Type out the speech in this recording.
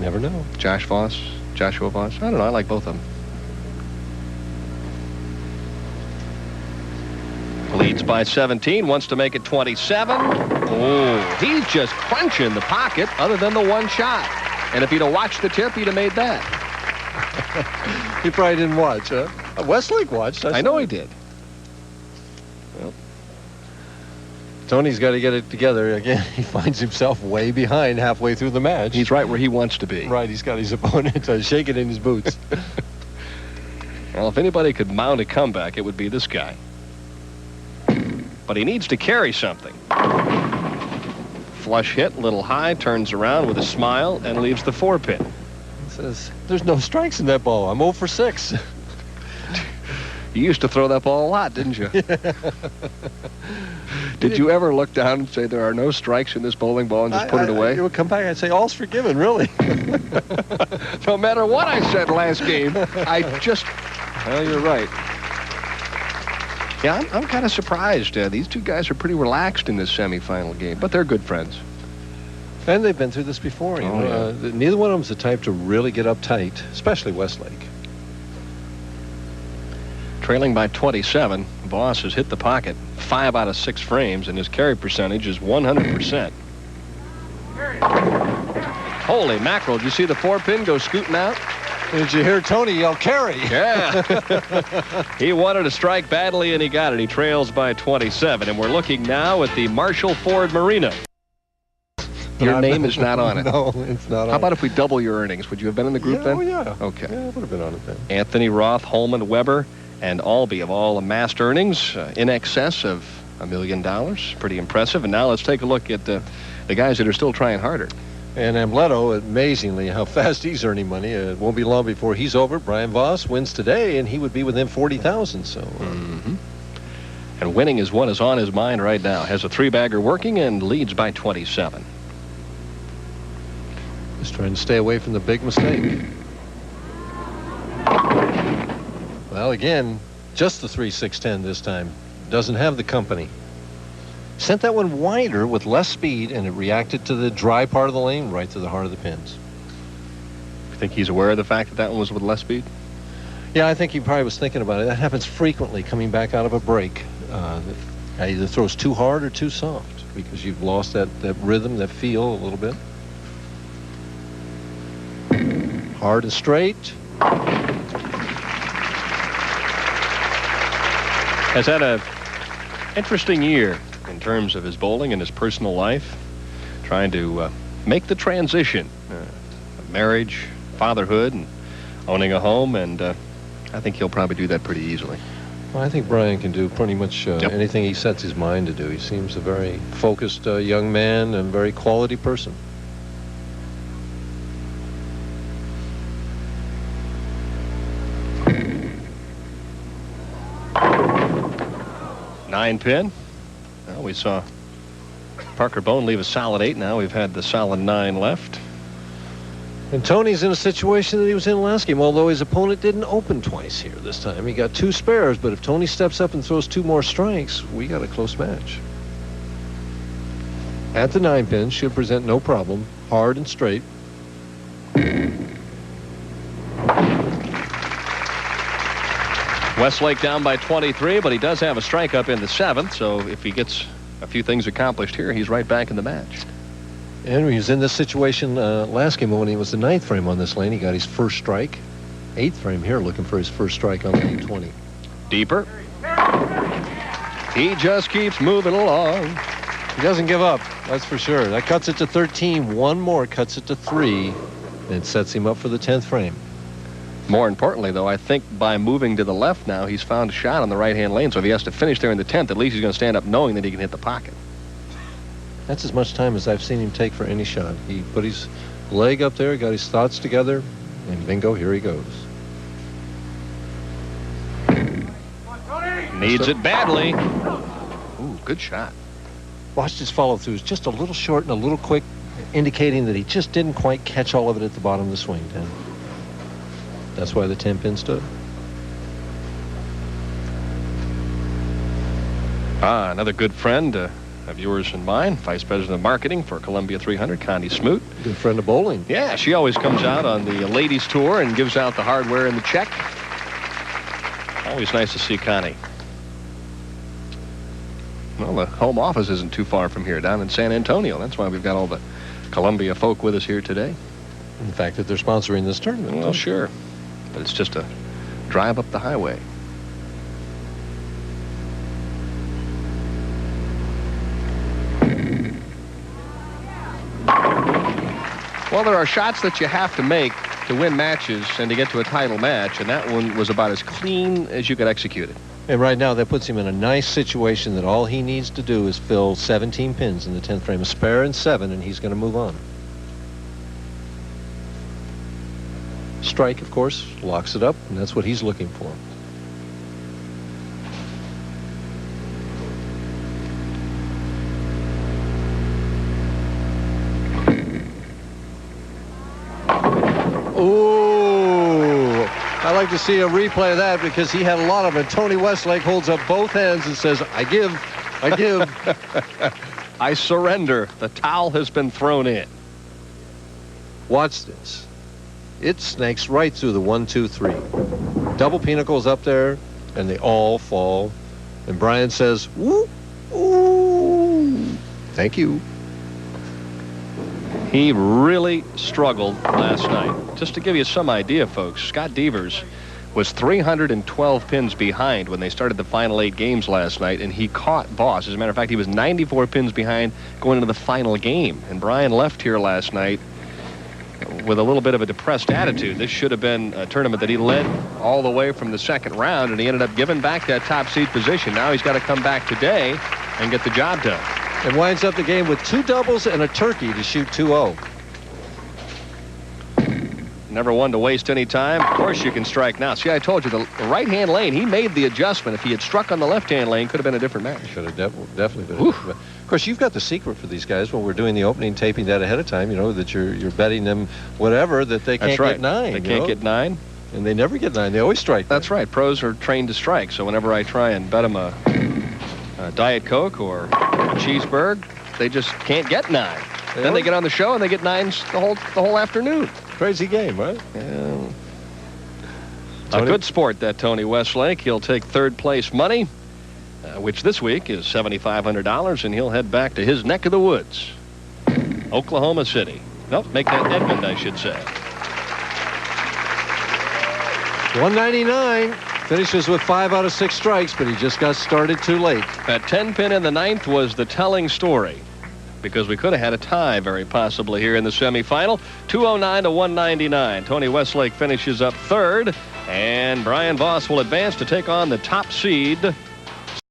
Never know. Joshua Voss. I don't know. I like both of them. Leads by 17, wants to make it 27. Oh, he's just crunching the pocket other than the one shot. And if he'd have watched the tip, he'd have made that. He probably didn't watch, huh? Westlake watched. I know he did. Well, Tony's got to get it together. Again, he finds himself way behind halfway through the match. He's right where he wants to be. Right, he's got his opponent shaking in his boots. Well, if anybody could mount a comeback, it would be this guy. But he needs to carry something. Flush hit, little high, turns around with a smile and leaves the 4-pin. He says, there's no strikes in that ball. I'm 0 for 6. You used to throw that ball a lot, didn't you? Did you ever look down and say there are no strikes in this bowling ball and just put it away? It would come back, I'd say, all's forgiven, really. No matter what I said last game, well, you're right. Yeah, I'm kind of surprised. These two guys are pretty relaxed in this semifinal game, but they're good friends. And they've been through this before. Neither one of them's the type to really get uptight, especially Westlake. Trailing by 27, Voss has hit the pocket 5 out of 6 frames, and his carry percentage is 100%. Holy mackerel, did you see the 4-pin go scooting out? Did you hear Tony yell, carry? Yeah. He wanted to strike badly, and he got it. He trails by 27, and we're looking now at the Marshall Ford Marina. Your name is not on it. No, it's not on it. How about if we double your earnings? Would you have been in the group then? Oh, yeah. Okay. Yeah, I would have been on it then. Anthony, Roth, Holman, Weber, and Albee have all amassed earnings in excess of $1 million. Pretty impressive. And now let's take a look at the guys that are still trying harder. And Amleto, amazingly, how fast he's earning money. It won't be long before he's over. Brian Voss wins today, and he would be within 40,000. So, And winning is what is on his mind right now. Has a 3-bagger working and leads by 27. Just trying to stay away from the big mistake. Well, again, just the 3-6-10 this time. Doesn't have the company. Sent that one wider with less speed, and it reacted to the dry part of the lane right to the heart of the pins. You think he's aware of the fact that that one was with less speed? Yeah, I think he probably was thinking about it. That happens frequently coming back out of a break. Either throws too hard or too soft because you've lost that rhythm, that feel a little bit. Hard and straight. Has had a interesting year in terms of his bowling and his personal life, trying to make the transition, marriage, fatherhood, and owning a home, and I think he'll probably do that pretty easily. Well, I think Brian can do pretty much anything he sets his mind to do. He seems a very focused young man and very quality person. Nine pin. Well, we saw Parker Bone leave a solid 8. Now we've had the solid 9 left. And Tony's in a situation that he was in last game, although his opponent didn't open twice here this time. He got 2 spares, but if Tony steps up and throws 2 more strikes, we got a close match. At the 9 pin, should present no problem. Hard and straight. Westlake down by 23, but he does have a strike up in the 7th, so if he gets a few things accomplished here, he's right back in the match. And he was in this situation last game when he was the 9th frame on this lane. He got his first strike. 8th frame here looking for his first strike on lane 20. Deeper. He just keeps moving along. He doesn't give up, that's for sure. That cuts it to 13. One more cuts it to 3. And sets him up for the 10th frame. More importantly, though, I think by moving to the left now, he's found a shot on the right-hand lane. So if he has to finish there in the 10th, at least he's going to stand up knowing that he can hit the pocket. That's as much time as I've seen him take for any shot. He put his leg up there, got his thoughts together, and bingo, here he goes. Needs it badly. Ooh, good shot. Watched his follow-through. It's just a little short and a little quick, indicating that he just didn't quite catch all of it at the bottom of the swing. And that's why the 10 pin stood. Another good friend, of yours and mine, Vice President of Marketing for Columbia 300, Connie Smoot. Good friend of bowling. Yeah, she always comes out on the ladies' tour and gives out the hardware and the check. Always nice to see Connie. Well, the home office isn't too far from here, down in San Antonio. That's why we've got all the Columbia folk with us here today. The fact that they're sponsoring this tournament. Well, sure. But it's just a drive up the highway. Well, there are shots that you have to make to win matches and to get to a title match, and that one was about as clean as you could execute it. And right now, that puts him in a nice situation that all he needs to do is fill 17 pins in the 10th frame, a spare and 7, and he's going to move on. Strike, of course, locks it up, and that's what he's looking for. Ooh, I like to see a replay of that because he had a lot of it. Tony Westlake holds up both hands and says, I give. I surrender. The towel has been thrown in. Watch this. It snakes right through the 1, 2, 3. Double pinnacles up there, and they all fall. And Brian says, woo, ooh, thank you. He really struggled last night. Just to give you some idea, folks, Scott Devers was 312 pins behind when they started the final 8 games last night, and he caught Voss. As a matter of fact, he was 94 pins behind going into the final game. And Brian left here last night with a little bit of a depressed attitude. This should have been a tournament that he led all the way from the second round, and he ended up giving back that top seed position. Now he's got to come back today and get the job done. And winds up the game with 2 doubles and a turkey to shoot 2-0. Never one to waste any time. Of course you can strike now. See, I told you, the right-hand lane, he made the adjustment. If he had struck on the left-hand lane, could have been a different match. Should have definitely been. Of course, you've got the secret for these guys when we're doing the opening, taping that ahead of time, you know, that you're betting them whatever, that they can't get 9. They can't get 9. And they never get 9. They always strike. That's right. Pros are trained to strike. So whenever I try and bet them a Diet Coke or a cheeseburger, they just can't get 9. Then they get on the show and they get 9s the whole afternoon. Crazy game, right? Yeah. A good sport, that Tony Westlake. He'll take third place money, which this week is $7,500, and he'll head back to his neck of the woods, Oklahoma City. Nope, make that Edmond, I should say. 199. Finishes with 5 out of 6 strikes, but he just got started too late. That 10 pin in the 9th was the telling story, because we could have had a tie very possibly here in the semifinal. 209 to 199. Tony Westlake finishes up third, and Brian Voss will advance to take on the top seed,